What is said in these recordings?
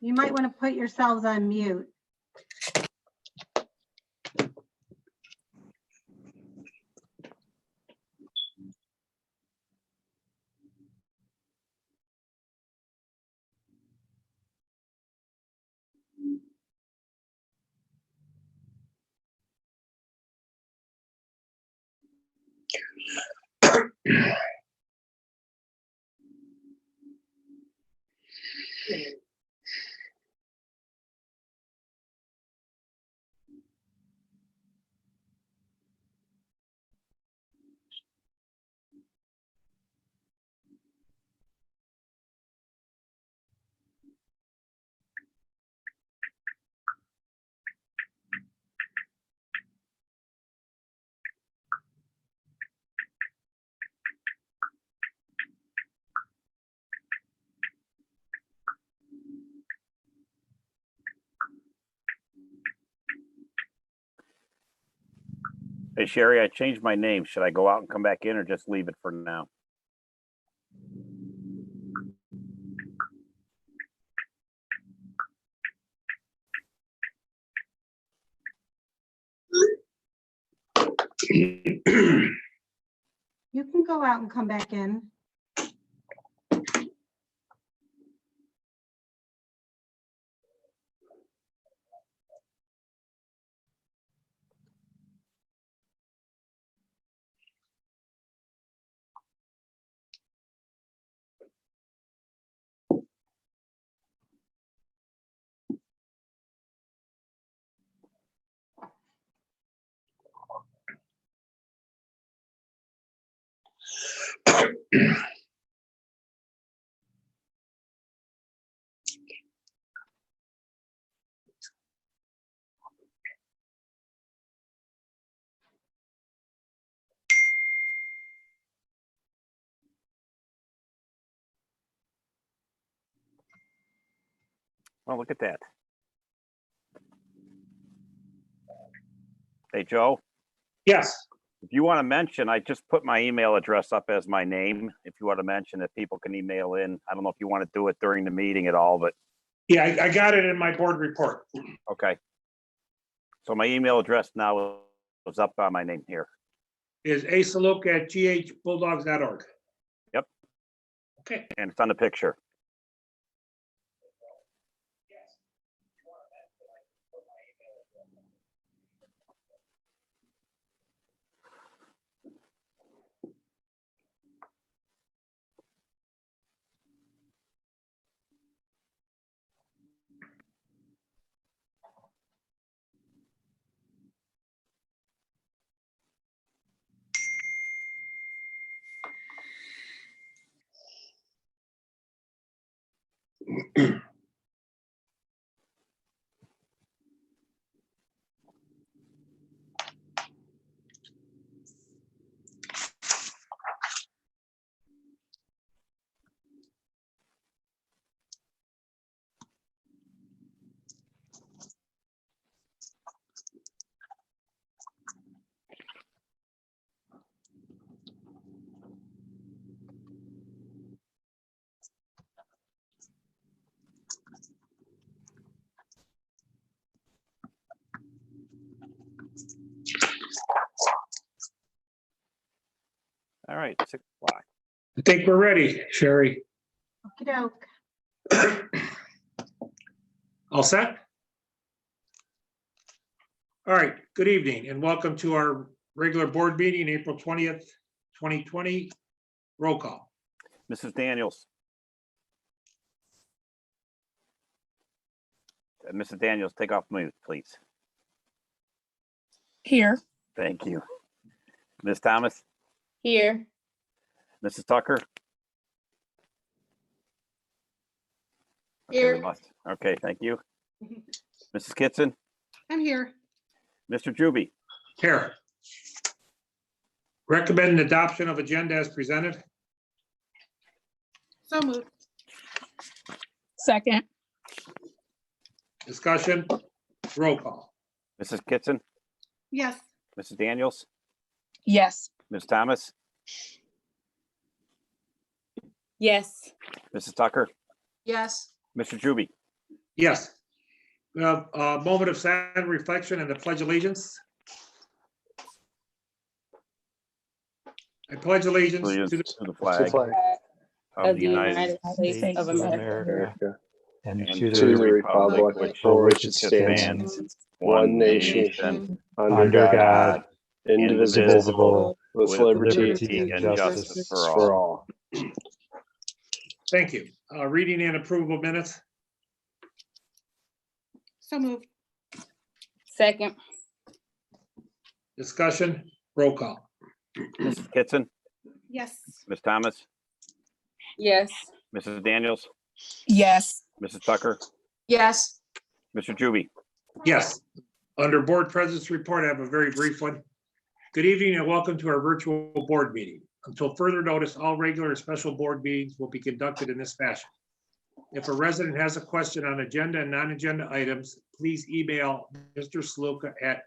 You might want to put yourselves on mute. Hey, Sherry, I changed my name. Should I go out and come back in or just leave it for now? You can go out and come back in. Oh, look at that. Hey, Joe, Yes, if you want to mention, I just put my email address up as my name. If you want to mention that people can email in. I don't know if you want to do it during the meeting at all, but yeah, I got it in my board report. okay. So my email address now is up by my name here. Is asaluk@ghbulldogs.org. Yep. Okay. And it's on the picture. All right, 6 o'clock. I think we're ready, Sherry. Okey-doke. All set? All right, good evening and welcome to our regular board meeting, April 20th, 2020. Roll call. Mrs. Daniels. Mrs. Daniels, take off mute, please. Here. Thank you. Ms. Thomas, Here. Mrs. Tucker. Okay, we Here. must. Okay, thank you. Mrs. Kitson, I'm here. Mr. Juby. Here. Recommend adoption of agenda as presented. So moved. Second. Discussion. Roll call. Mrs. Kitson, Yes. Mrs. Daniels, Yes. Ms. Thomas, Yes. Mrs. Tucker, Yes. Mr. Juby. Yes. We have a moment of silent reflection and the pledge of allegiance. I pledge allegiance Allegiance to the to the flag of the United States of America and to the republic for which it stands, one nation, under God, indivisible, with liberty and justice for all. Thank you. Reading and approval of minutes. So moved. Second. Discussion, roll call. Mrs. Kitson, Yes. Ms. Thomas, Yes. Mrs. Daniels, Yes. Mrs. Tucker, Yes. Mr. Juby. Yes. Under board president's report, I have a very brief one. Good evening and welcome to our virtual board meeting. Until further notice, all regular and special board meetings will be conducted in this fashion. If a resident has a question on agenda and non-agenda items, please email Mr. Sluka at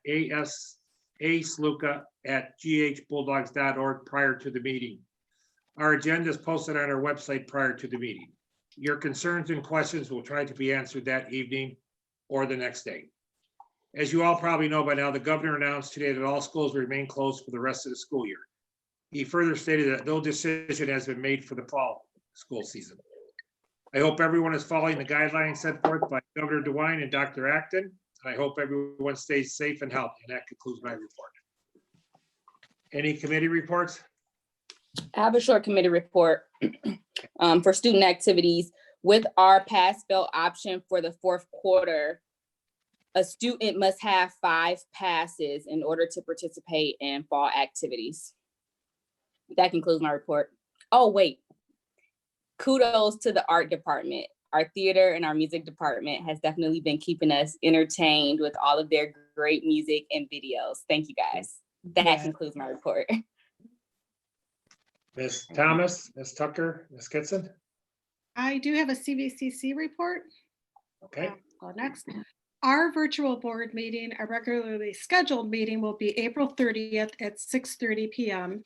asluka@ghbulldogs.org prior to the meeting. Our agenda is posted on our website prior to the meeting. Your concerns and questions will try to be answered that evening or the next day. As you all probably know by now, the governor announced today that all schools remain closed for the rest of the school year. He further stated that no decision has been made for the fall school season. I hope everyone is following the guidelines set forth by Governor DeWine and Dr. Acton. I hope everyone stays safe and healthy. And that concludes my report. Any committee reports? I have a short committee report for student activities. With our pass-fail option for the fourth quarter, a student must have 5 passes in order to participate in fall activities. That concludes my report. Oh, wait. Kudos to the art department. Our theater and our music department has definitely been keeping us entertained with all of their great music and videos. Thank you, guys. That concludes my report. Ms. Thomas, Ms. Tucker, Ms. Kitson? I do have a CVCC report. Okay, Go next. Our virtual board meeting, our regularly scheduled meeting, will be April 30th at 6:30 p.m.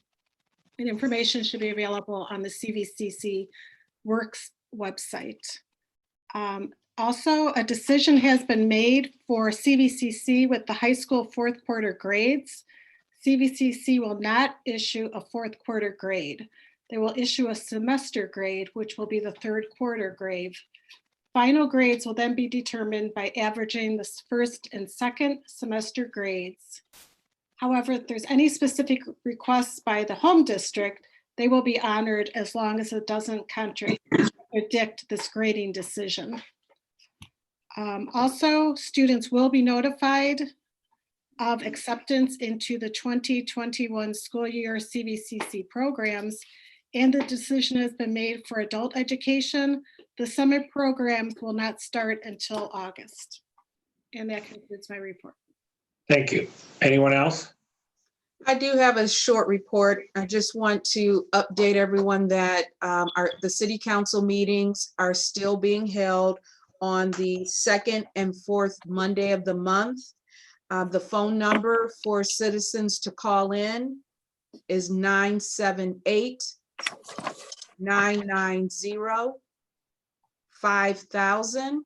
And information should be available on the CVCC Works website. Also, a decision has been made for CVCC with the high school fourth quarter grades. CVCC will not issue a fourth quarter grade. They will issue a semester grade, which will be the third quarter grade. Final grades will then be determined by averaging the first and second semester grades. However, if there's any specific requests by the home district, they will be honored as long as it doesn't contradict this grading decision. Also, students will be notified of acceptance into the 2021 school year CVCC programs, and the decision has been made for adult education. The summer programs will not start until August. And that concludes my report. thank you. Anyone else? I do have a short report. I just want to update everyone that the city council meetings are still being held on the 2nd and 4th Monday of the month. The phone number for citizens to call in is 978-990-5000.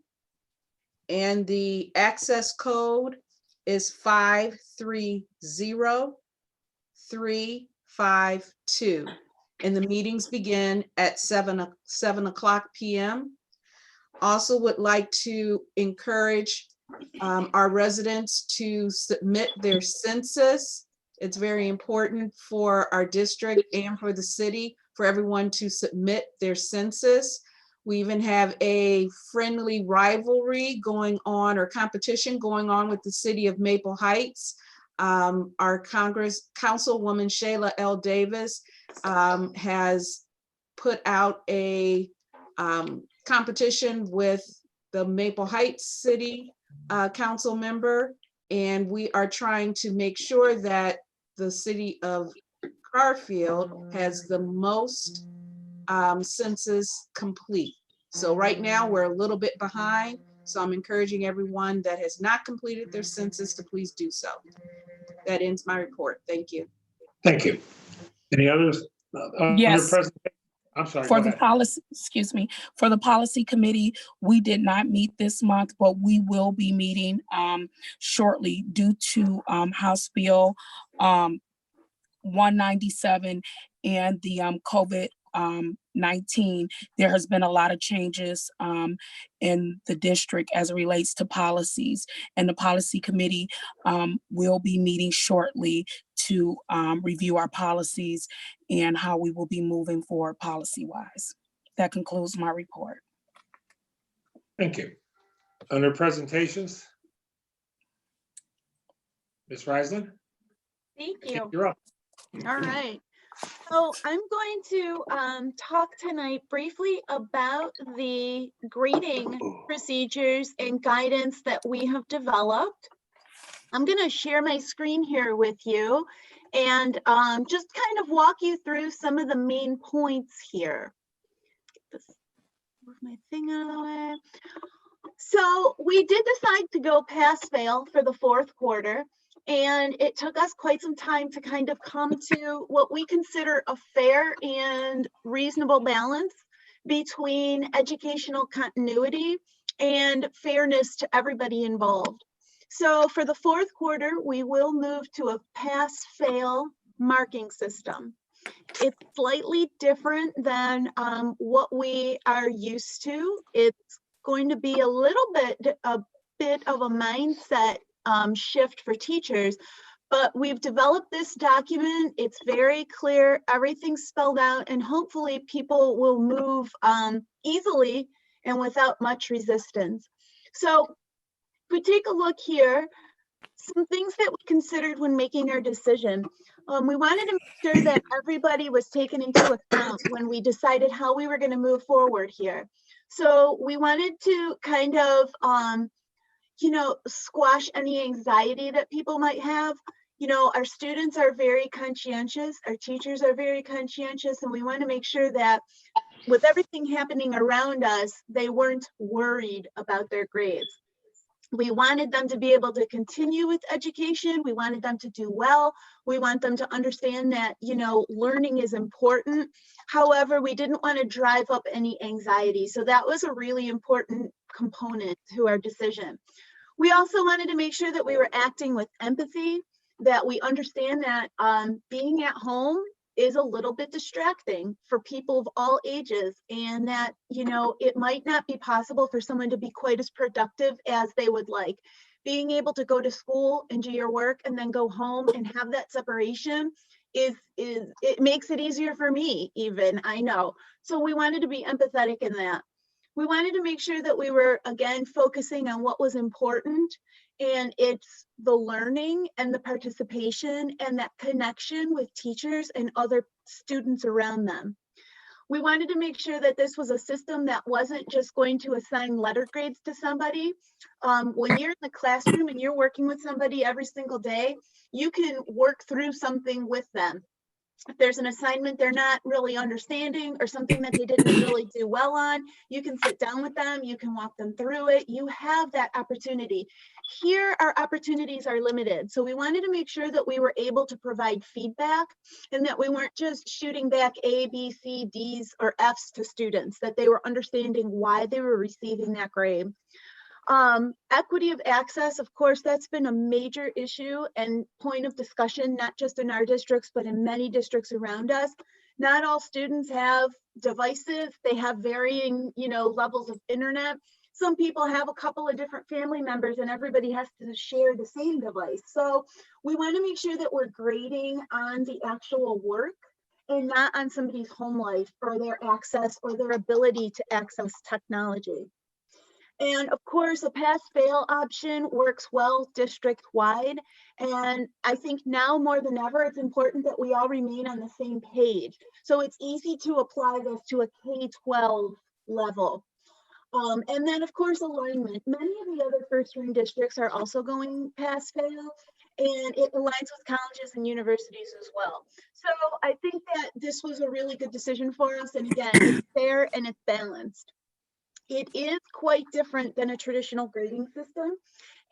And the access code is 530352. And the meetings begin at 7 o'clock p.m. Also would like to encourage our residents to submit their census. It's very important for our district and for the city for everyone to submit their census. We even have a friendly rivalry going on, or competition going on, with the city of Maple Heights. Our Councilwoman Shayla L. Davis has put out a competition with the Maple Heights City Council member, and we are trying to make sure that the city of Garfield has the most census complete. So right now we're a little bit behind. So I'm encouraging everyone that has not completed their census to please do so. That ends my report. Thank you. Thank you. Any others? Yes. I'm sorry, go For the ahead. policy, excuse me, for the policy committee, we did not meet this month, but we will be meeting shortly due to House Bill 197 and the COVID-19. There has been a lot of changes in the district as it relates to policies, and the policy committee will be meeting shortly to review our policies and how we will be moving forward policy-wise. That concludes my report. Thank you. Under presentations, Ms. Reisland, Thank you. you're up. All right. So I'm going to talk tonight briefly about the grading procedures and guidance that we have developed. I'm going to share my screen here with you and just kind of walk you through some of the main points here. Move my thing out of the way. So we did decide to go pass-fail for the fourth quarter. And it took us quite some time to kind of come to what we consider a fair and reasonable balance between educational continuity and fairness to everybody involved. So for the fourth quarter, we will move to a pass-fail marking system. It's slightly different than what we are used to. It's going to be a bit of a mindset shift for teachers, but we've developed this document. It's very clear, everything's spelled out, and hopefully people will move easily and without much resistance. So if we take a look here, some things that we considered when making our decision. We wanted to make sure that everybody was taken into account when we decided how we were going to move forward here. So we wanted to kind of squash any anxiety that people might have. Our students are very conscientious, our teachers are very conscientious, and we want to make sure that with everything happening around us, they weren't worried about their grades. We wanted them to be able to continue with education. We wanted them to do well. We want them to understand that, learning is important. However, we didn't want to drive up any anxiety. So that was a really important component to our decision. We also wanted to make sure that we were acting with empathy, that we understand that being at home is a little bit distracting for people of all ages, and that, it might not be possible for someone to be quite as productive as they would like. Being able to go to school and do your work and then go home and have that separation it makes it easier for me even, I know. So we wanted to be empathetic in that. We wanted to make sure that we were, again, focusing on what was important, and it's the learning and the participation and that connection with teachers and other students around them. We wanted to make sure that this was a system that wasn't just going to assign letter grades to somebody. When you're in the classroom and you're working with somebody every single day, you can work through something with them. If there's an assignment they're not really understanding or something that they didn't really do well on, you can sit down with them, you can walk them through it. You have that opportunity. Here, our opportunities are limited. So we wanted to make sure that we were able to provide feedback and that we weren't just shooting back A, B, C, D's, or F's to students, that they were understanding why they were receiving that grade. Equity of access, of course, that's been a major issue and point of discussion, not just in our districts, but in many districts around us. Not all students have devices. They have varying, levels of internet. Some people have a couple of different family members and everybody has to share the same device. So we want to make sure that we're grading on the actual work and not on somebody's home life or their access or their ability to access technology. And of course, a pass-fail option works well district-wide. And I think now more than ever, it's important that we all remain on the same page. So it's easy to apply this to a K-12 level. And then, of course, alignment. Many of the other first-ring districts are also going pass-fail, and it aligns with colleges and universities as well. So I think that this was a really good decision for us. And again, it's fair and it's balanced. It is quite different than a traditional grading system.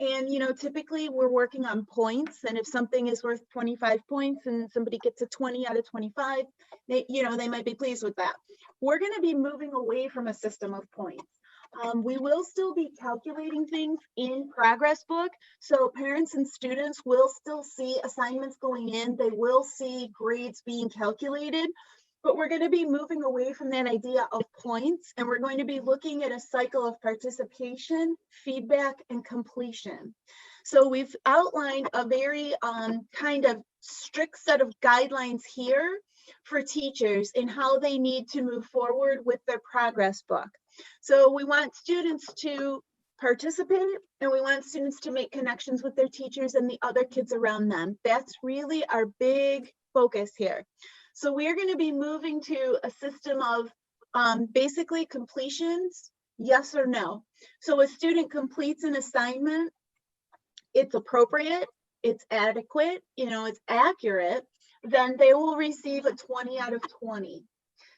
And, you know, typically we're working on points, and if something is worth 25 points and somebody gets a 20 out of 25, they, you know, they might be pleased with that. We're going to be moving away from a system of points. We will still be calculating things in progress book. So parents and students will still see assignments going in. They will see grades being calculated, but we're going to be moving away from that idea of points, and we're going to be looking at a cycle of participation, feedback, and completion. So we've outlined a very kind of strict set of guidelines here for teachers in how they need to move forward with their progress book. So we want students to participate, and we want students to make connections with their teachers and the other kids around them. That's really our big focus here. So we're going to be moving to a system of basically completions, yes or no. So a student completes an assignment, it's appropriate, it's adequate, you know, it's accurate, then they will receive a 20 out of 20.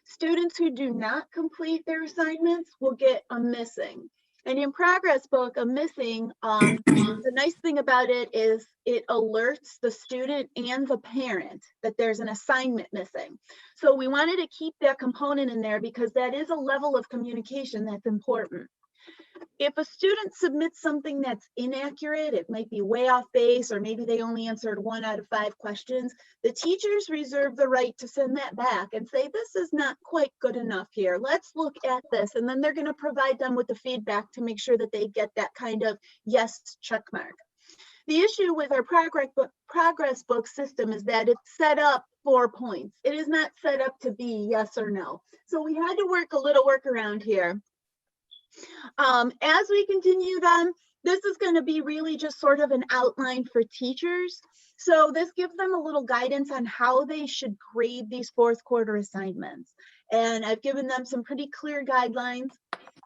Students who do not complete their assignments will get a missing. And in progress book, a missing, the nice thing about it is it alerts the student and the parent that there's an assignment missing. So we wanted to keep that component in there because that is a level of communication that's important. If a student submits something that's inaccurate, it might be way off base, or maybe they only answered 1 out of 5 questions, the teachers reserve the right to send that back and say, this is not quite good enough here. Let's look at this. And then they're going to provide them with the feedback to make sure that they get that kind of yes check mark. The issue with our progress book system is that it's set up for points. It is not set up to be yes or no. So we had to work a little workaround here. As we continue then, this is going to be really just sort of an outline for teachers. So this gives them a little guidance on how they should grade these 4th quarter assignments. And I've given them some pretty clear guidelines.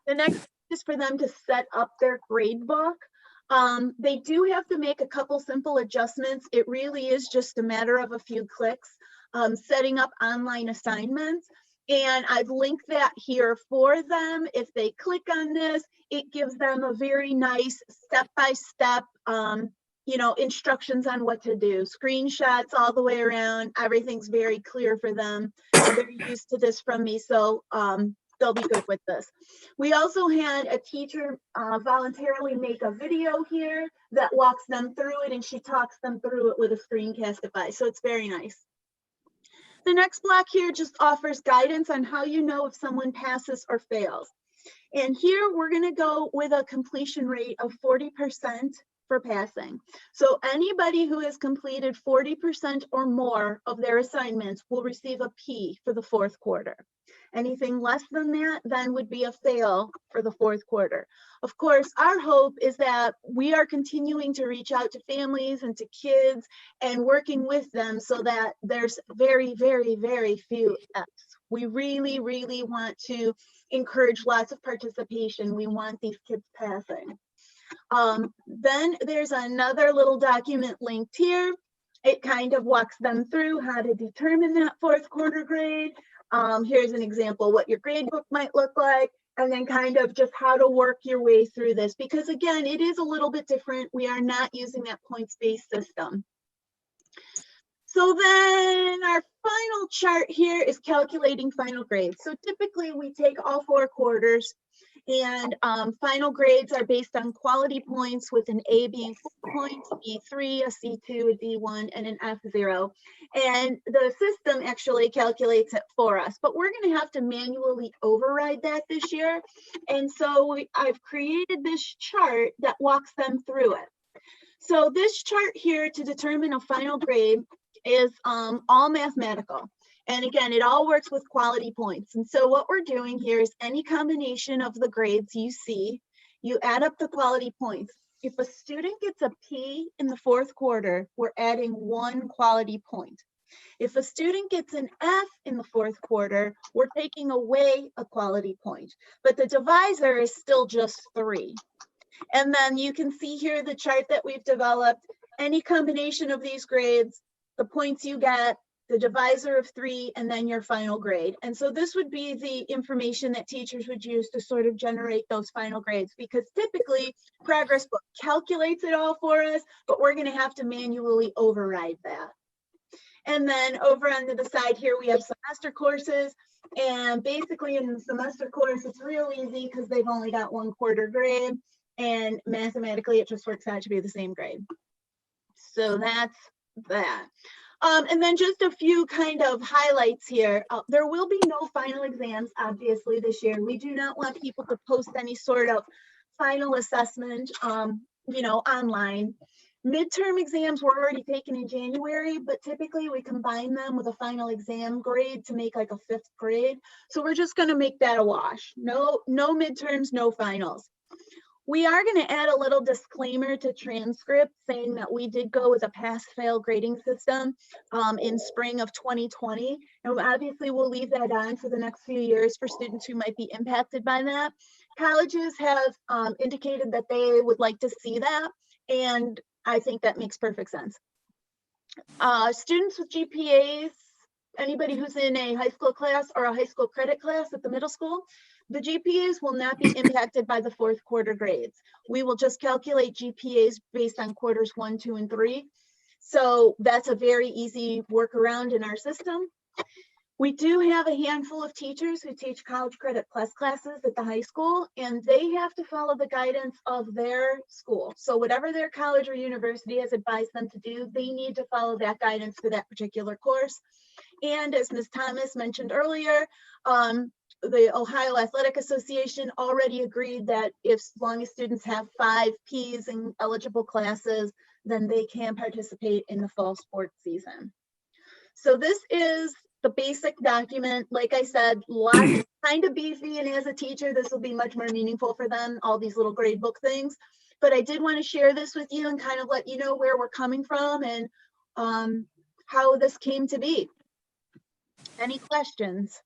The next is for them to set up their grade book. They do have to make a couple simple adjustments. It really is just a matter of a few clicks, setting up online assignments. And I've linked that here for them. If they click on this, it gives them a very nice step-by-step, you know, instructions on what to do. Screenshots all the way around. Everything's very clear for them. They're used to this from me, so they'll be good with this. We also had a teacher voluntarily make a video here that walks them through it, and she talks them through it with a screencast device. So it's very nice. The next block here just offers guidance on how you know if someone passes or fails. And here we're going to go with a completion rate of 40% for passing. So anybody who has completed 40% or more of their assignments will receive a P for the 4th quarter. Anything less than that then would be a fail for the 4th quarter. Of course, our hope is that we are continuing to reach out to families and to kids and working with them so that there's very, very, very few Fs. We really, really want to encourage lots of participation. We want these kids passing. Then there's another little document linked here. It kind of walks them through how to determine that 4th quarter grade. Here's an example what your grade book might look like, and then kind of just how to work your way through this, because again, it is a little bit different. We are not using that points-based system. So then our final chart here is calculating final grades. So typically we take all 4 quarters, and final grades are based on quality points, with an A being 4 points, B3, a C2, a D1, and an F0. And the system actually calculates it for us, but we're going to have to manually override that this year. And so I've created this chart that walks them through it. So this chart here to determine a final grade is all mathematical. And again, it all works with quality points. And so what we're doing here is any combination of the grades you see, you add up the quality points. If a student gets a P in the 4th quarter, we're adding 1 quality point. If a student gets an F in the 4th quarter, we're taking away a quality point, but the divisor is still just 3. And then you can see here the chart that we've developed. Any combination of these grades, the points you get, the divisor of 3, and then your final grade. And so this would be the information that teachers would use to sort of generate those final grades, because typically Progress Book calculates it all for us, but we're going to have to manually override that. And then over on the side here, we have semester courses. And basically in the semester course, it's real easy because they've only got 1 quarter grade. And mathematically, it just works out to be the same grade. So that's that. And then just a few kind of highlights here. There will be no final exams, obviously, this year. We do not want people to post any sort of final assessment, you know, online. Midterm exams were already taken in January, but typically we combine them with a final exam grade to make like a 5th grade. So we're just going to make that a wash. No midterms, no finals. We are going to add a little disclaimer to transcript saying that we did go with a pass-fail grading system in spring of 2020. And obviously we'll leave that on for the next few years for students who might be impacted by that. Colleges have indicated that they would like to see that. And I think that makes perfect sense. Students with GPAs, anybody who's in a high school class or a high school credit class at the middle school, the GPAs will not be impacted by the 4th quarter grades. We will just calculate GPAs based on quarters 1, 2, and 3. So that's a very easy workaround in our system. We do have a handful of teachers who teach college credit plus classes at the high school, and they have to follow the guidance of their school. So whatever their college or university has advised them to do, they need to follow that guidance for that particular course. And as Ms. Thomas mentioned earlier, the Ohio Athletic Association already agreed that as long as students have 5 Ps in eligible classes, then they can participate in the fall sports season. So this is the basic document. Like I said, lots kind of beefy, and as a teacher, this will be much more meaningful for them, all these little grade book things. But I did want to share this with you and kind of let you know where we're coming from and how this came to be. Any questions?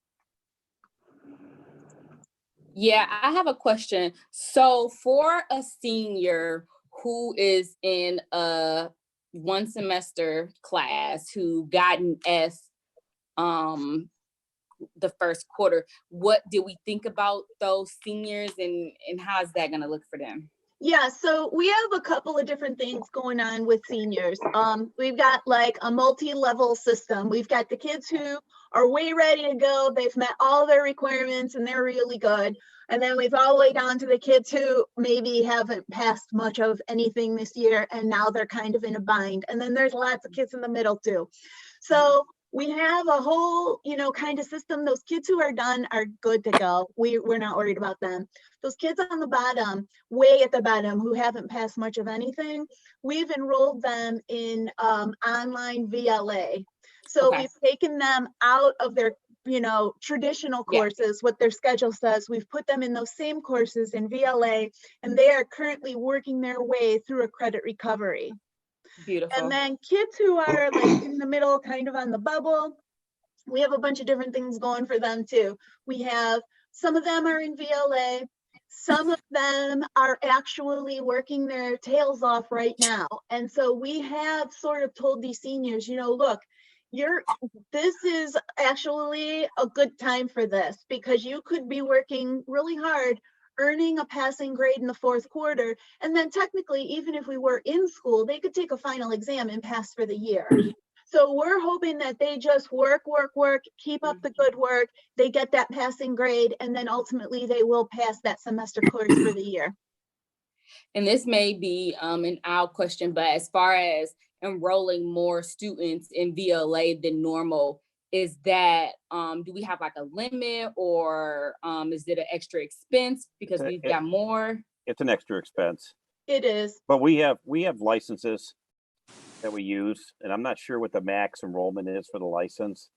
Yeah, I have a question. So for a senior who is in a 1 semester class who got an F the 1st quarter, what did we think about those seniors and how is that going to look for them? Yeah, so we have a couple of different things going on with seniors. We've got like a multi-level system. We've got the kids who are way ready to go. They've met all their requirements and they're really good. And then we've all the way down to the kids who maybe haven't passed much of anything this year and now they're kind of in a bind. And then there's lots of kids in the middle too. So we have a whole, you know, kind of system. Those kids who are done are good to go. We're not worried about them. Those kids on the bottom, way at the bottom, who haven't passed much of anything, we've enrolled them in online VLA. So Okay. We've taken them out of their, you know, traditional courses, what their schedule says. We've put them in those same courses in VLA, and they are currently working their way through a credit recovery. Beautiful. And then kids who are like in the middle, kind of on the bubble, we have a bunch of different things going for them too. We have, some of them are in VLA, some of them are actually working their tails off right now. And so we have sort of told these seniors, you know, look, this is actually a good time for this because you could be working really hard, earning a passing grade in the 4th quarter. And then technically, even if we were in school, they could take a final exam and pass for the year. So we're hoping that they just work, keep up the good work, they get that passing grade, and then ultimately they will pass that semester course for the year. And this may be an odd question, but as far as enrolling more students in VLA than normal, is that, do we have like a limit or is it an extra expense because we've got more? It's an extra expense. It is. But we have licenses that we use, and I'm not sure what the max enrollment is for the license,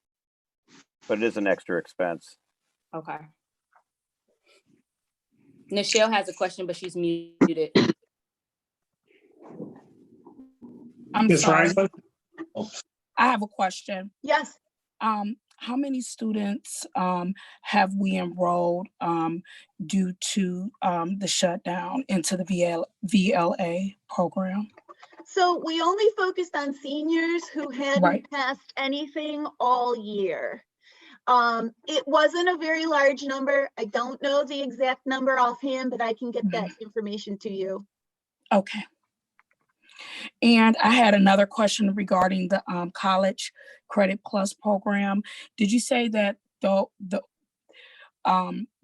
but it is an extra expense. Okay. Nichelle has a question, but she's muted. I'm Ms. sorry. Reisman? I have a question. Yes. How many students have we enrolled due to the shutdown into the VLA program? So we only focused on seniors who hadn't Right. passed anything all year. It wasn't a very large number. I don't know the exact number offhand, but I can get that information to you. Okay. And I had another question regarding the College Credit Plus program. Did you say that the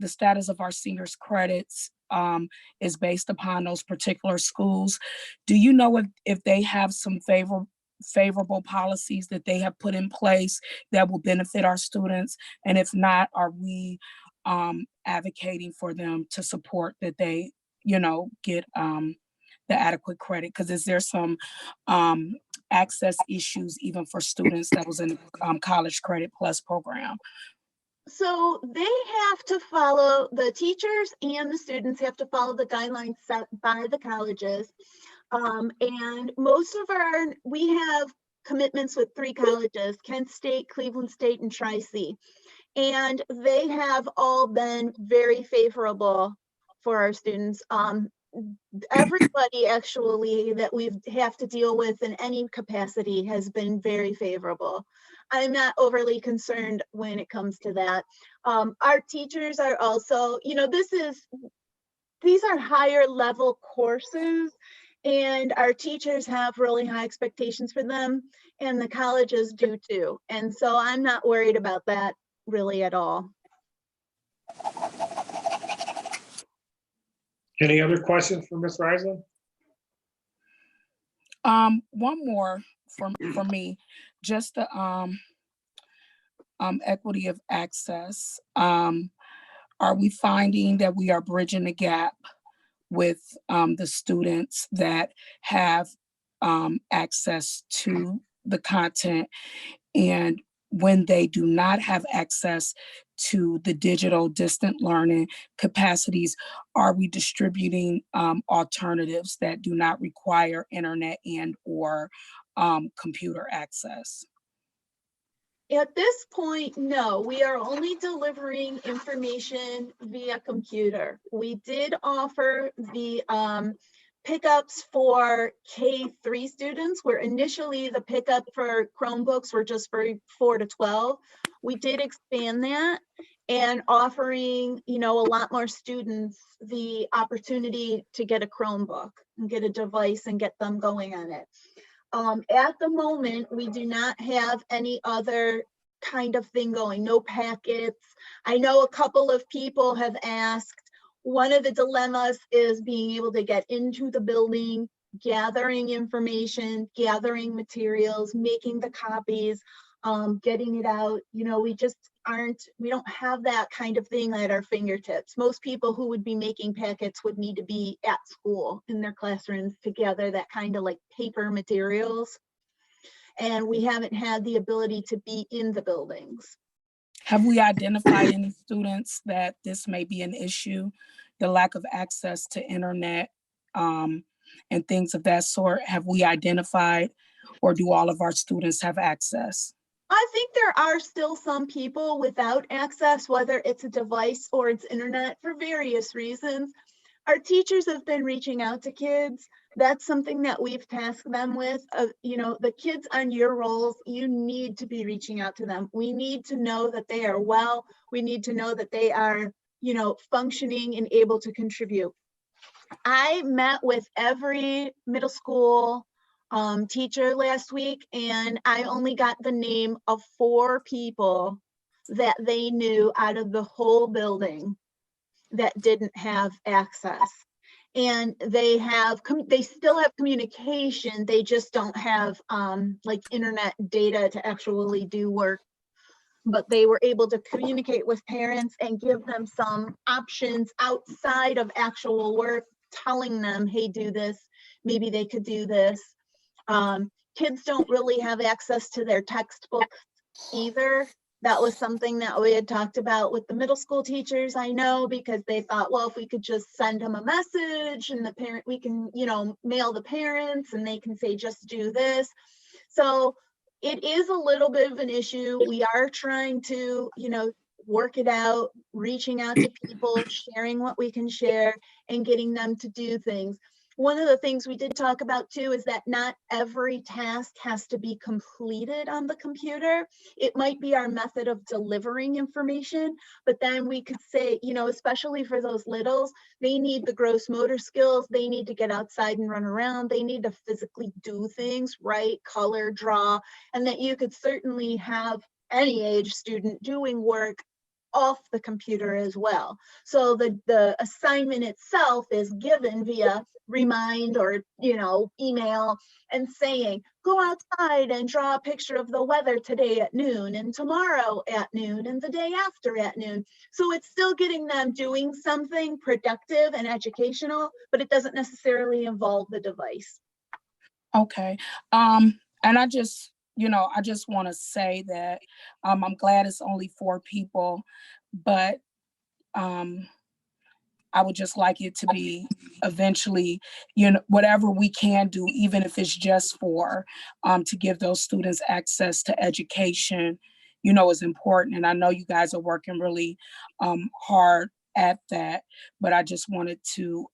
status of our seniors' credits is based upon those particular schools? Do you know if they have some favorable policies that they have put in place that will benefit our students? And if not, are we advocating for them to support that they, get the adequate credit? Because is there some access issues even for students that was in the College Credit Plus program? So they have to follow, the teachers and the students have to follow the guidelines set by the colleges. And most of we have commitments with 3 colleges, Kent State, Cleveland State, and Tri-C. And they have all been very favorable for our students. Everybody actually that we have to deal with in any capacity has been very favorable. I'm not overly concerned when it comes to that. Our teachers are also, these are higher level courses, and our teachers have really high expectations for them, and the colleges do too. And so I'm not worried about that really at all. Any other questions for Ms. Reisler? One more for me, just the equity of access. Are we finding that we are bridging the gap with the students that have access to the content, and when they do not have access to the digital distant learning capacities, are we distributing alternatives that do not require internet and or computer access? At this point, no, we are only delivering information via computer. We did offer the pickups for K-3 students, where initially the pickup for Chromebooks were just for 4 to 12. We did expand that and offering, a lot more students the opportunity to get a Chromebook and get a device and get them going on it. At the moment, we do not have any other kind of thing going, no packets. I know a couple of people have asked, one of the dilemmas is being able to get into the building, gathering information, gathering materials, making the copies, getting it out. We just we don't have that kind of thing at our fingertips. Most people who would be making packets would need to be at school in their classrooms to gather that kind of like paper materials. And we haven't had the ability to be in the buildings. Have we identified any students that this may be an issue, the lack of access to internet and things of that sort? Have we identified, or do all of our students have access? I think there are still some people without access, whether it's a device or it's internet, for various reasons. Our teachers have been reaching out to kids. That's something that we've tasked them with. The kids on your roles, you need to be reaching out to them. We need to know that they are well. We need to know that they are, functioning and able to contribute. I met with every middle school teacher last week, and I only got the name of 4 people that they knew out of the whole building that didn't have access. And they still have communication, they just don't have like internet data to actually do work. But they were able to communicate with parents and give them some options outside of actual work, telling them, hey, do this, maybe they could do this. Kids don't really have access to their textbooks either. That was something that we had talked about with the middle school teachers, I know, because they thought, well, if we could just send them a message and we can, mail the parents and they can say, just do this. So it is a little bit of an issue. We are trying to, work it out, reaching out to people, sharing what we can share and getting them to do things. One of the things we did talk about too is that not every task has to be completed on the computer. It might be our method of delivering information, but then we could say, you know, especially for those littles, they need the gross motor skills. They need to get outside and run around. They need to physically do things, write, color, draw, and that you could certainly have any age student doing work off the computer as well. So the assignment itself is given via remind or, you know, email and saying, go outside and draw a picture of the weather today at noon and tomorrow at noon and the day after at noon. So it's still getting them doing something productive and educational, but it doesn't necessarily involve the device. Okay. And I just, I just want to say that I'm glad it's only 4 people, but I would just like it to be eventually, whatever we can do, even if it's just to give those students access to education, is important. And I know you guys are working really hard at that, but I just wanted to,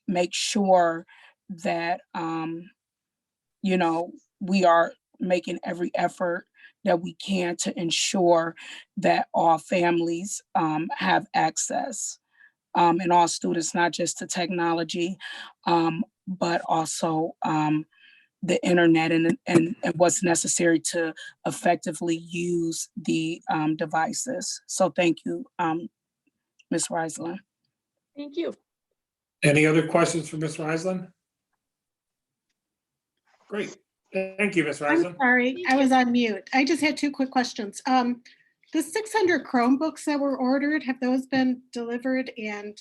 make sure that, we are making every effort that we can to ensure that all families have access, and all students, not just to technology, but also the internet and what's necessary to effectively use the devices. So thank you, Ms. Riesland. Thank you. Any other questions for Ms. Riesland? Great. Thank you, Ms. I'm Riesland. sorry, I was on mute. I just had 2 quick questions. The 600 Chromebooks that were ordered, have those been delivered and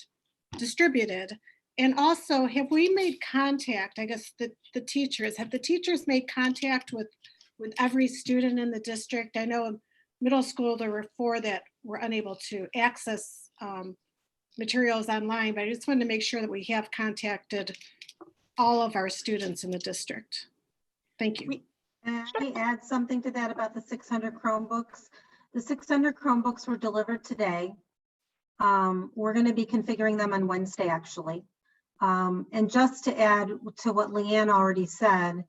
distributed? And also, have we made contact, I guess the teachers, have the teachers made contact with every student in the district? I know in middle school, there were 4 that were unable to access materials online, but I just wanted to make sure that we have contacted all of our students in the district. Thank you. Let me add something to that about the 600 Chromebooks. The 600 Chromebooks were delivered today. We're going to be configuring them on Wednesday, actually. And just to add to what Leanne already said,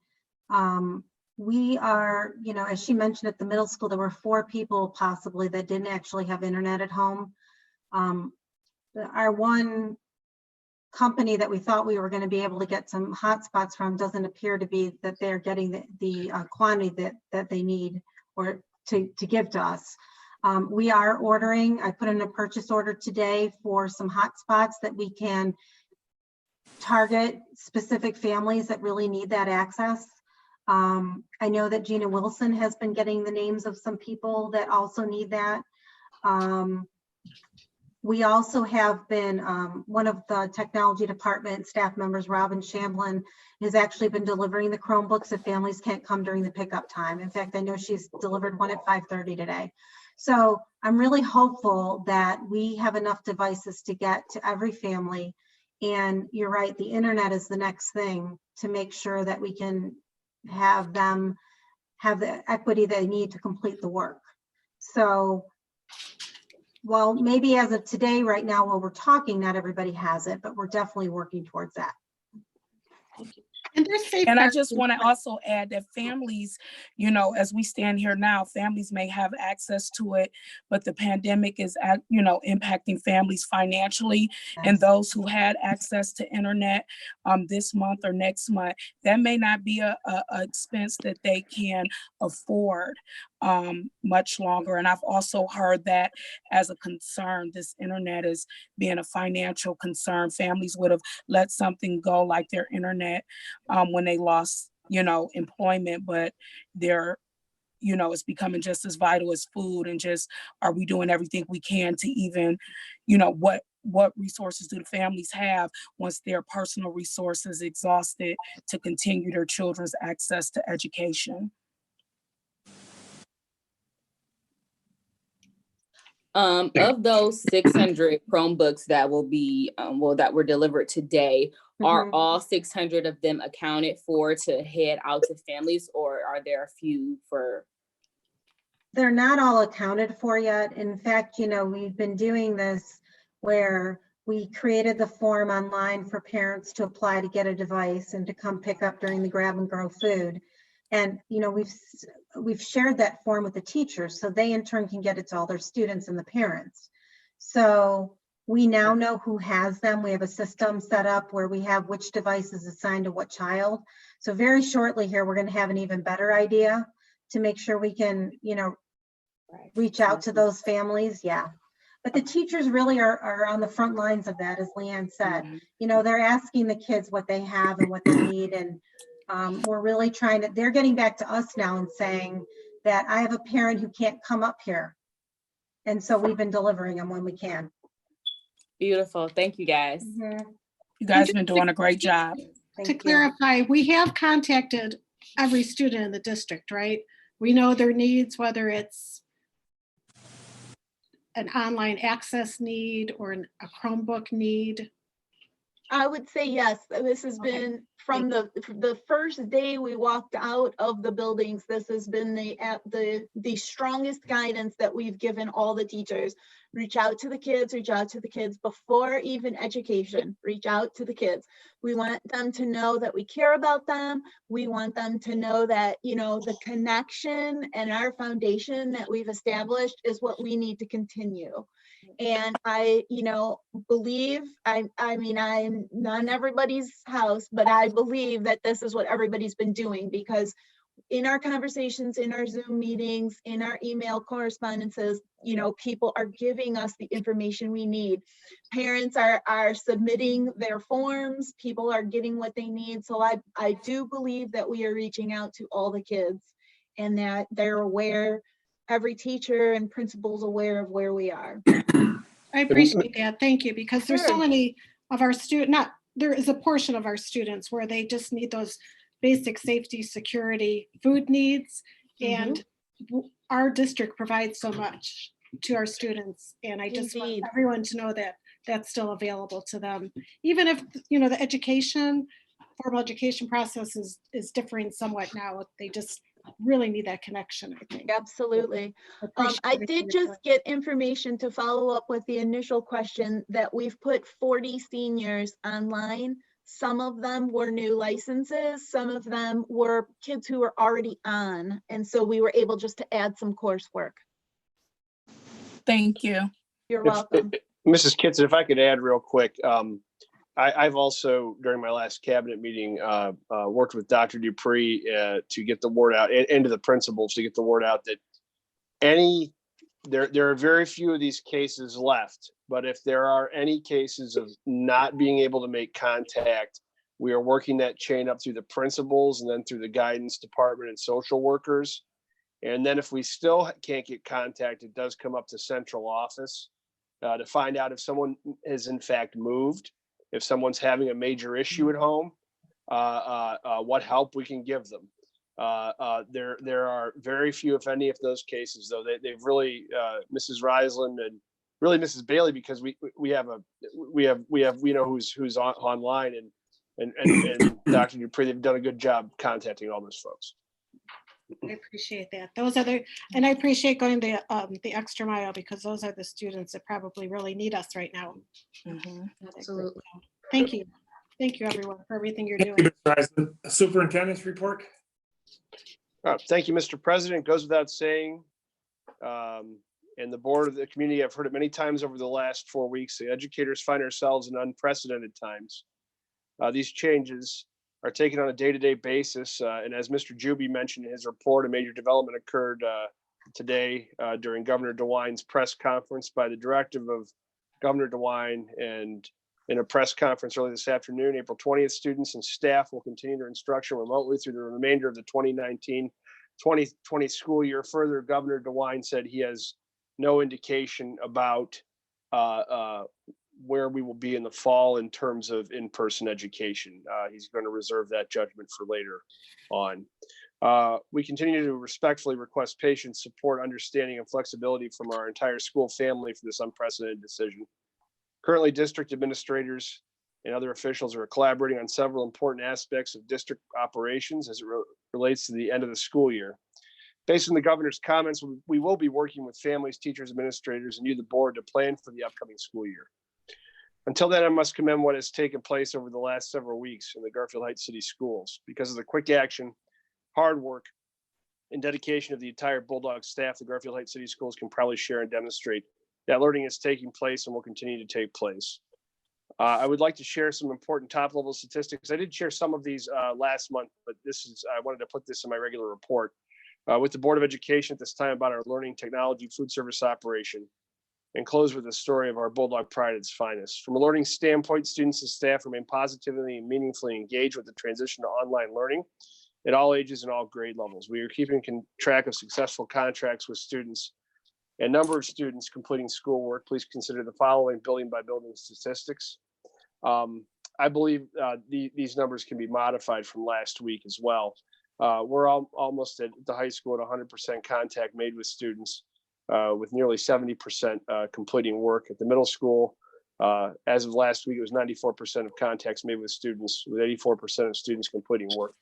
we are, as she mentioned at the middle school, there were 4 people possibly that didn't actually have internet at home. Our one company that we thought we were going to be able to get some hotspots from doesn't appear to be that they're getting the quantity that they need or to give to us. We are ordering, I put in a purchase order today for some hotspots that we can target specific families that really need that access. I know that Gina Wilson has been getting the names of some people that also need that. We also have been, one of the technology department staff members, Robin Shamblin, has actually been delivering the Chromebooks if families can't come during the pickup time. In fact, I know she's delivered one at 5:30 today. So I'm really hopeful that we have enough devices to get to every family. And you're right, the internet is the next thing to make sure that we can have them have the equity they need to complete the work. So, well, maybe as of today, right now, while we're talking, not everybody has it, but we're definitely working towards that. And I just want to also add that families, as we stand here now, families may have access to it, but the pandemic is, impacting families financially. Yes. And those who had access to internet this month or next month, that may not be a expense that they can afford much longer. And I've also heard that as a concern, this internet is being a financial concern. Families would have let something go like their internet when they lost, employment, but they're, it's becoming just as vital as food. And just, are we doing everything we can to even, what resources do the families have once their personal resources exhausted to continue their children's access to education? Of those 600 Chromebooks that will be, that were delivered today, are all 600 of them accounted for to head out to families, or are there a few for? They're not all accounted for yet. In fact, we've been doing this where We created the form online for parents to apply to get a device and to come pick up during the grab and go food. And, you know, we've shared that form with the teachers, so they in turn can get it to all their students and the parents. So we now know who has them. We have a system set up where we have which device is assigned to what child. So very shortly here, we're going to have an even better idea to make sure we can, you know, reach out to those families. Yeah. But the teachers really are on the front lines of that, as Leanne said. You know, they're asking the kids what they have and what they need. And we're really trying to, they're getting back to us now and saying that I have a parent who can't come up here. And so we've been delivering them when we can. Beautiful. Thank you, guys. You guys have been doing a great job. To clarify, we have contacted every student in the district, right? We know their needs, whether it's an online access need or a Chromebook need. I would say yes. This has been from the first day we walked out of the buildings. This has been the strongest guidance that we've given all the teachers. Reach out to the kids, reach out to the kids before even education, reach out to the kids. We want them to know that we care about them. We want them to know that, you know, the connection and our foundation that we've established is what we need to continue. And I, you know, believe, I mean, I'm not in everybody's house, but I believe that this is what everybody's been doing, because in our conversations, in our Zoom meetings, in our email correspondences, you know, people are giving us the information we need. Parents are submitting their forms, people are getting what they need. So I do believe that we are reaching out to all the kids and that they're aware, every teacher and principal's aware of where we are. I appreciate that. Thank you, because there's so Sure. many of our there is a portion of our students where they just need those basic safety, security, food needs. And our district provides so much to our students. And I just want everyone to know that that's still available to them. Even if, you know, the formal education process is differing somewhat now. They just really need that connection, I think. Absolutely. I did just get information to follow up with the initial question that we've put 40 seniors online. Some of them were new licenses. Some of them were kids who were already on. And so we were able just to add some coursework. Thank you. You're welcome. Mrs. Kitson, if I could add real quick, I've also, during my last cabinet meeting, worked with Dr. Dupree to get the word out, and to the principals to get the word out that there are very few of these cases left, but if there are any cases of not being able to make contact, we are working that chain up through the principals and then through the guidance department and social workers. And then if we still can't get contact, it does come up to central office to find out if someone has in fact moved, if someone's having a major issue at home, what help we can give them. There are very few, if any, of those cases, though. They've really, Mrs. Reisland and really Mrs. Bailey, because we know who's online, and Dr. Dupree, they've done a good job contacting all those folks. I appreciate that. And I appreciate going the extra mile, because those are the students that probably really need us right now. Absolutely. Thank you. Thank you, everyone, for everything you're doing. Superintendent's report. Thank you, Mr. President. It goes without saying, and the board of the community, I've heard it many times over the last 4 weeks, the educators find ourselves in unprecedented times. These changes are taken on a day-to-day basis. And as Mr. Juby mentioned in his report, a major development occurred today during Governor DeWine's press conference by the directive of Governor DeWine, and in a press conference early this afternoon, April 20th, students and staff will continue their instruction remotely through the remainder of the 2019-2020 school year. Further, Governor DeWine said he has no indication about where we will be in the fall in terms of in-person education. He's going to reserve that judgment for later on. We continue to respectfully request patience, support, understanding, and flexibility from our entire school family for this unprecedented decision. Currently, district administrators and other officials are collaborating on several important aspects of district operations as it relates to the end of the school year. Based on the governor's comments, we will be working with families, teachers, administrators, and you, the board, to plan for the upcoming school year. Until then, I must commend what has taken place over the last several weeks in the Garfield Heights City Schools. Because of the quick action, hard work, and dedication of the entire Bulldog staff, the Garfield Heights City Schools can proudly share and demonstrate that learning is taking place and will continue to take place. I would like to share some important top-level statistics. I did share some of these last month, but I wanted to put this in my regular report. With the Board of Education at this time about our learning technology food service operation, and close with the story of our Bulldog pride at its finest. From a learning standpoint, students and staff remain positively and meaningfully engaged with the transition to online learning at all ages and all grade levels. We are keeping track of successful contracts with students and number of students completing schoolwork. Please consider the following building by building statistics. I believe these numbers can be modified from last week as well. We're almost at the high school at 100% contact made with students, with nearly 70% completing work. At the middle school, as of last week, it was 94% of contacts made with students, with 84% of students completing work.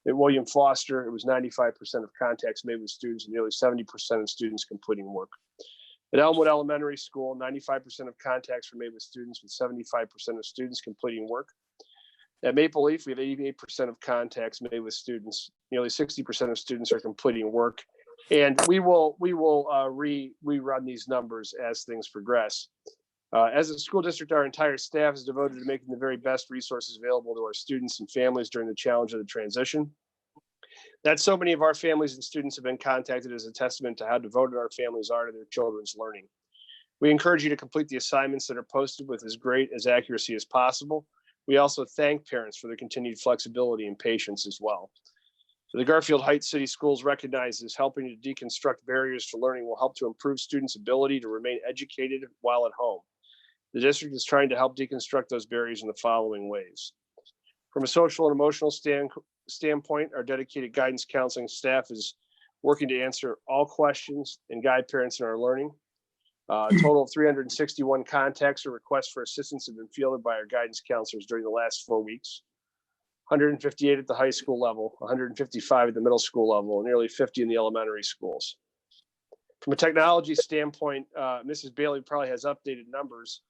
At William Foster, it was 95% of contacts made with students and nearly 70% of students completing work. At Elmwood Elementary School, 95% of contacts were made with students, with 75% of students completing work. At Maple Leaf, we have 88% of contacts made with students. Nearly 60% of students are completing work. And we will rerun these numbers as things progress. As a school district, our entire staff is devoted to making the very best resources available to our students and families during the challenge of the transition. That so many of our families and students have been contacted is a testament to how devoted our families are to their children's learning. We encourage you to complete the assignments that are posted with as great as accuracy as possible. We also thank parents for their continued flexibility and patience as well. The Garfield Heights City Schools recognizes helping to deconstruct barriers to learning will help to improve students' ability to remain educated while at home. The district is trying to help deconstruct those barriers in the following ways. From a social and emotional standpoint, our dedicated guidance counseling staff is working to answer all questions and guide parents in our learning. A total of 361 contacts or requests for assistance have been fielded by our guidance counselors during the last 4 weeks. 158 at the high school level, 155 at the middle school level, and nearly 50 in the elementary schools. From a technology standpoint, Mrs. Bailey probably has updated numbers.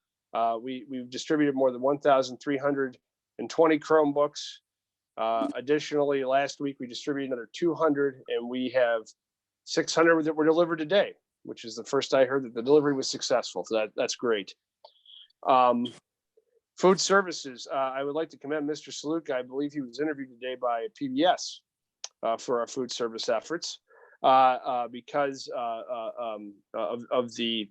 We've distributed more than 1,320 Chromebooks. Additionally, last week we distributed another 200, and we have 600 that were delivered today, which is the first I heard that the delivery was successful. So that's great. Food services, I would like to commend Mr. Saluka. I believe he was interviewed today by PBS for our food service efforts because of the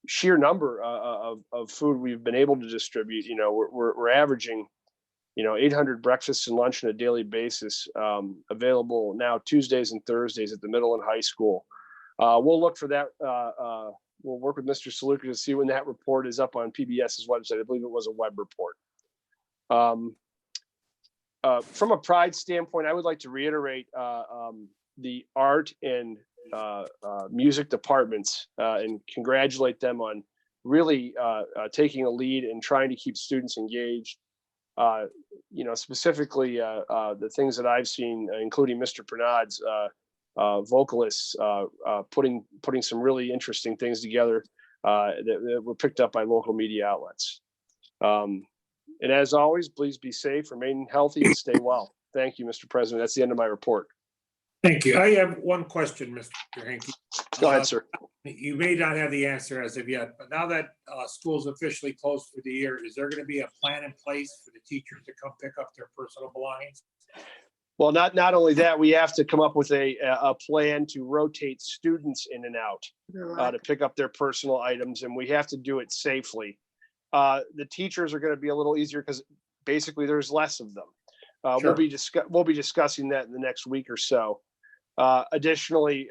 sheer number of food we've been able to distribute. You know, we're averaging, 800 breakfasts and lunch on a daily basis, available now Tuesdays and Thursdays at the middle and high school. We'll look for that. We'll work with Mr. Saluka to see when that report is up on PBS's website. I believe it was a web report. From a pride standpoint, I would like to reiterate the art and music departments and congratulate them on really taking a lead and trying to keep students engaged. Specifically the things that I've seen, including Mr. Pernod's vocalists putting some really interesting things together that were picked up by local media outlets. And as always, please be safe, remain healthy, and stay well. Thank you, Mr. President. That's the end of my report. Thank you. I have one question, Mr. Henke. Go ahead, sir. You may not have the answer as of yet, but now that school's officially closed for the year, is there going to be a plan in place for the teachers to come pick up their personal belongings? Well, not only that, we have to come up with a plan to rotate students in and out to pick up their personal items, and we have to do it safely. The teachers are going to be a little easier because basically there's less of them. Sure. We'll be discussing that in the next week or so. Additionally,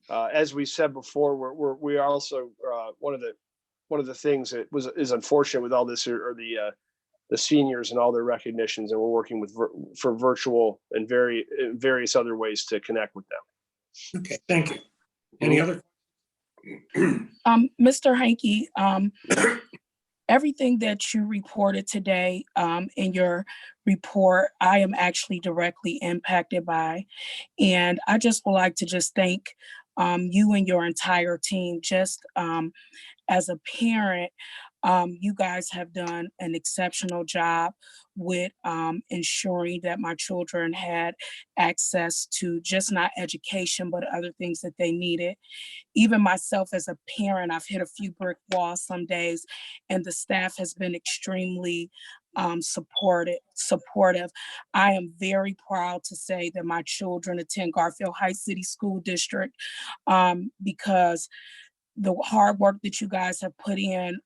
as we said before, we are also one of the things that is unfortunate with all this are the seniors and all their recognitions, and we're working for virtual and various other ways to connect with them. Okay, thank you. Any other? Mr. Henke, everything that you reported today in your report, I am actually directly impacted by, and I just would like to thank you and your entire team. Just as a parent, You guys have done an exceptional job with ensuring that my children had access to just not education, but other things that they needed. Even myself as a parent, I've hit a few brick walls some days, and the staff has been extremely supportive. I am very proud to say that my children attend Garfield Heights City School District because the hard work that you guys have put in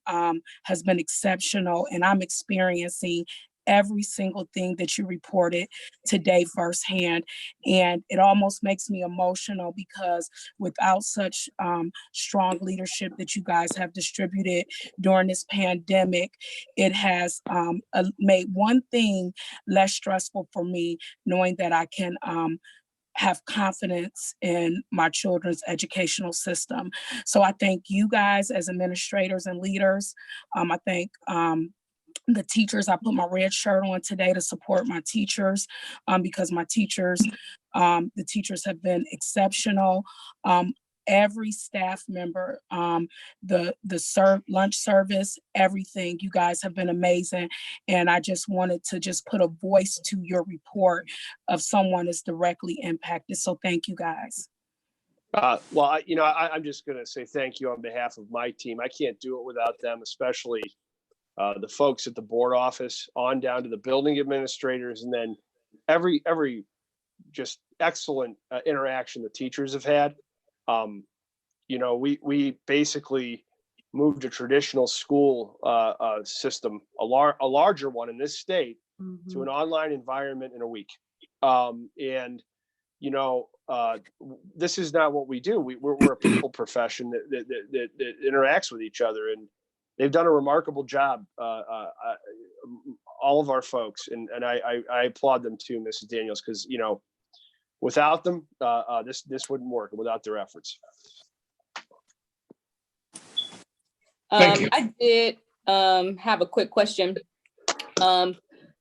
has been exceptional, and I'm experiencing every single thing that you reported today firsthand. And it almost makes me emotional because without such strong leadership that you guys have distributed during this pandemic, it has made one thing less stressful for me, knowing that I can have confidence in my children's educational system. So I thank you guys as administrators and leaders. I thank the teachers. I put my red shirt on today to support my teachers because my teachers, the teachers have been exceptional. Every staff member, the lunch service, everything, you guys have been amazing. And I just wanted to just put a voice to your report of someone that's directly impacted. So thank you guys. Well, I'm just going to say thank you on behalf of my team. I can't do it without them, especially the folks at the board office on down to the building administrators, and then every just excellent interaction the teachers have had. We basically moved a traditional school system, a larger one in this state, to an online environment in a week. This is not what we do. We're a people profession that interacts with each other, and they've done a remarkable job. All of our folks, and I applaud them too, Mrs. Daniels, because without them, this wouldn't work without their efforts. Thank you. I did have a quick question.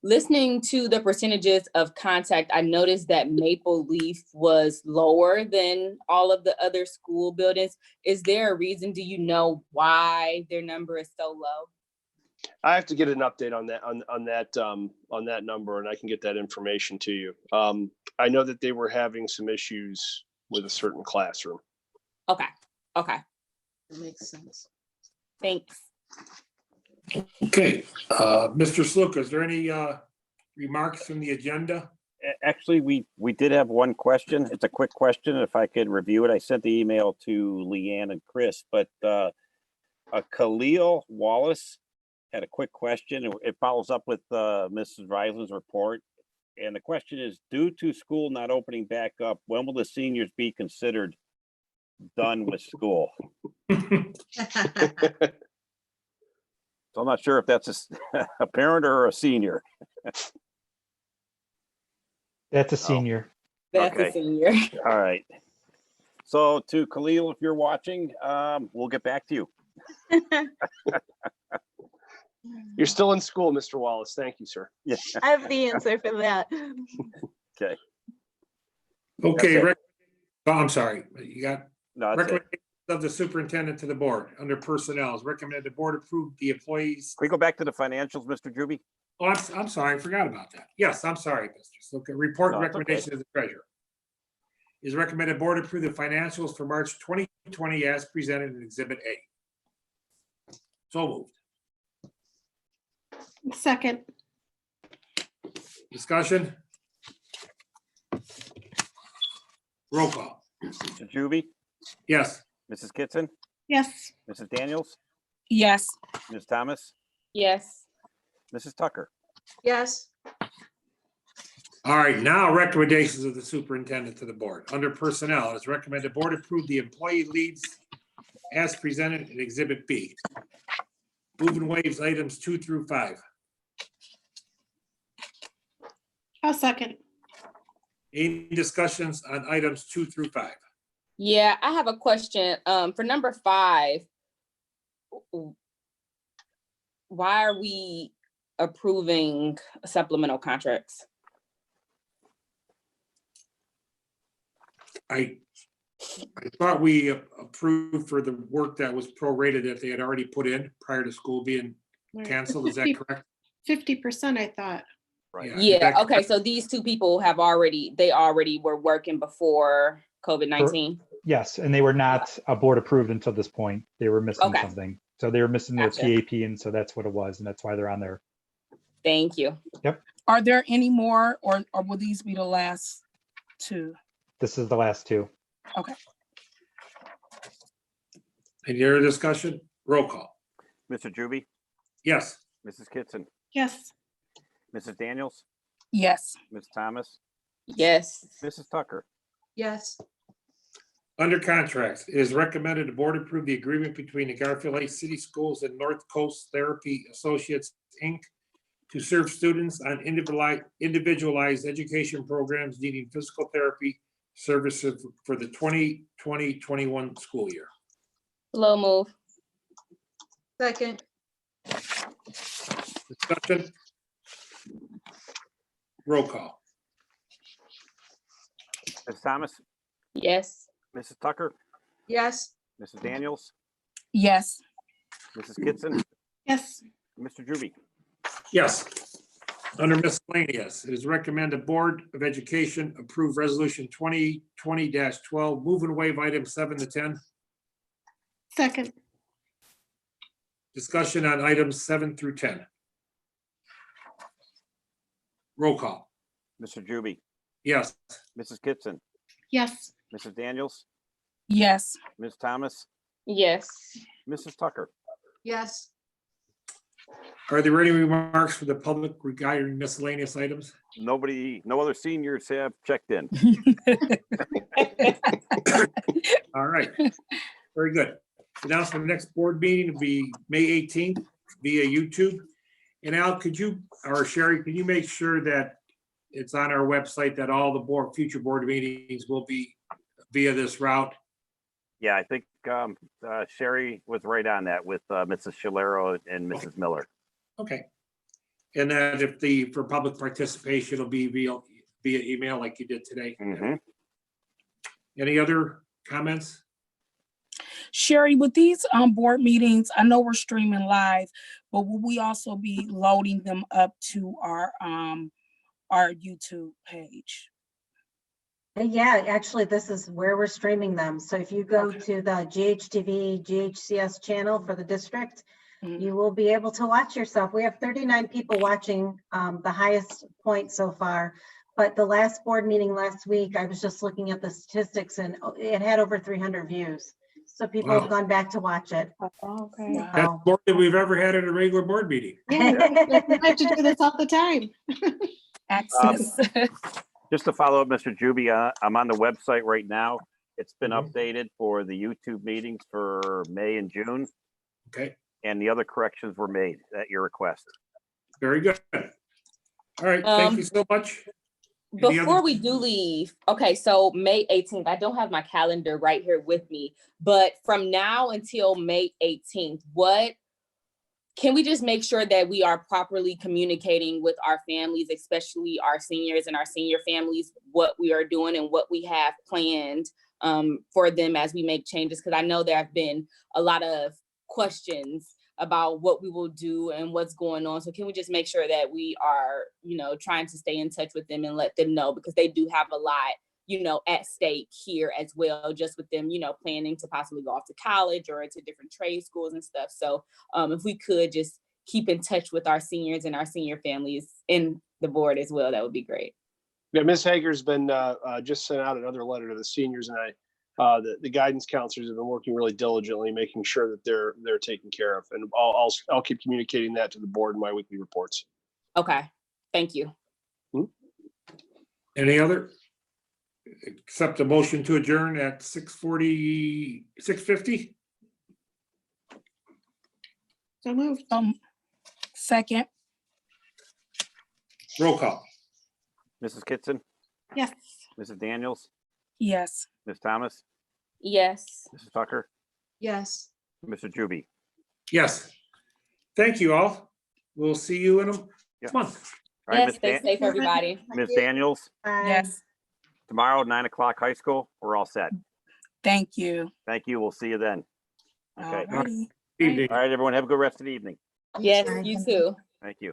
Listening to the percentages of contact, I noticed that Maple Leaf was lower than all of the other school buildings. Is there a reason? Do you know why their number is so low? I have to get an update on that number, and I can get that information to you. I know that they were having some issues with a certain classroom. Okay. That makes sense. Thanks. Okay, Mr. Sluka, is there any remarks from the agenda? Actually, we did have one question. It's a quick question. If I could review it, I sent the email to Leanne and Chris, but Khalil Wallace had a quick question. It follows up with Mrs. Reisler's report. And the question is, due to school not opening back up, when will the seniors be considered done with school? So I'm not sure if that's a parent or a senior. That's a senior. That's Okay. a senior. All right. So to Khalil, if you're watching, we'll get back to you. You're still in school, Mr. Wallace. Thank you, sir. Yeah. I have the answer for that. Okay. Okay, That's I'm sorry, you got No, that's it. recommendation of the superintendent to the board under personnel is recommended the board approve the employees. Can we go back to the financials, Mr. Juby? Oh, I'm sorry, I forgot about that. Yes, I'm sorry, Mr. Sluka. Report No, and it's okay. recommendation of the treasurer. Is recommended board approve the financials for March 2020 as presented in Exhibit A. So moved. Second, Discussion? Roll call. Mr. Juby, Yes. Mrs. Kitson, yes. Mrs. Daniels, Yes. Ms. Thomas, Yes. Mrs. Tucker. Yes. All right, now recommendations of the superintendent to the board. Under personnel, it is recommended board approve the employee leads as presented in Exhibit B. Move and waives items 2 through 5. I'll second. Any discussions on items 2 through 5? Yeah, I have a question. For number 5, why are we approving supplemental contracts? I I thought we approved for the work that was prorated that they had already put in prior to school being canceled. Is that correct? 50%, I thought. Right. Is Yeah, that okay, correct? so these two people they already were working before COVID-19. Yes, and they were not board approved until this point. They were missing Okay. something. So they were missing their Gotcha. TAP, and so that's what it was, and that's why they're on there. Thank you. Are there any more, or will these be the last two? This is the last two. Any other discussion? Roll call. Mr. Juby, Yes. Mrs. Kitson, Yes, Mrs. Daniels, Yes, Ms. Thomas, Yes, Mrs. Tucker. Yes, Under contracts, it is recommended the board approve the agreement between the Garfield Heights City Schools and North Coast Therapy Associates, Inc. to serve students on individualized education programs needing physical therapy services for the 2020-21 school year. slow move. second, Discussion? Roll call. Ms. Thomas, Yes, Mrs. Tucker, yes, Mrs. Daniels, yes, Mrs. Kitson, yes, Mr. Juby. Yes. Under miscellaneous, it is recommended Board of Education approve Resolution 2020-12, move and waive items 7 to 10. second, Discussion on items 7 through 10. Roll call. Mr. Juby, Yes. Mrs. Kitson, yes, Mrs. Daniels, yes. Ms. Thomas, yes. Mrs. Tucker. yes. Are there any remarks for the public regarding miscellaneous items? Nobody, no other seniors have checked in. All right. Very good. Announcement of the next board meeting will be May 18th via YouTube. And Al, could you, or Sherry, can you make sure that it's on our website that all the future board meetings will be via this route? Yeah, I think Sherry was right on that with Mrs. Shalero and Mrs. Miller. Okay. And that for public participation, it'll be via email like you did today. Mhm. Any other comments? Sherry, with these board meetings, I know we're streaming live, but will we also be loading them up to our YouTube page? Yeah, actually, this is where we're streaming them. So if you go to the GHTV, GHCS channel for the district, Mhm. you will be able to watch yourself. We have 39 people watching, the highest point so far. But the last board meeting last week, I was just looking at the statistics and it had over 300 views. So people Wow. have gone back to watch it. okay. Wow. That's more than we've ever had at a regular board meeting. Yeah, we have to do this all the time. Access. Just to follow up, Mr. Juby, I'm on the website right now. It's been Mhm. updated for the YouTube meetings for May and June, Okay, and the other corrections were made at your request. very good. All right, thank you so much. Any Before other- we do leave, okay, so May 18th, I don't have my calendar right here with me, but from now until May 18th, can we just make sure that we are properly communicating with our families, especially our seniors and our senior families, what we are doing and what we have planned for them as we make changes? Because I know there have been a lot of questions about what we will do and what's going on. So can we just make sure that we are, trying to stay in touch with them and let them know, because they do have a lot, at stake here as well, just with them, planning to possibly go off to college or into different trade schools and stuff. So if we could just keep in touch with our seniors and our senior families and the board as well, that would be great. Yeah, Ms. Hager's been just sent out another letter to the seniors, and the guidance counselors have been working really diligently, making sure that they're taken care of. And I'll keep communicating that to the board in my weekly reports. Okay, thank you. Any other? Accept a motion to adjourn at 6:50? So moved. Second, Roll call. Mrs. Kitson, Yes. Mrs. Daniels, yes. Ms. Thomas, Yes. Mrs. Tucker, Yes. Mr. Juby. Yes. Thank you all. We'll see you in a Yeah. month. All right, Yes, Ms. stay safe, everybody. Ms. Daniels, Bye. Yes. tomorrow, 9 o'clock high school, we're all set. Thank you. Thank you. We'll see you then. Okay. Alrighty. Evening. All right, everyone, have a good rest of the evening. Yes, you too. Thank you.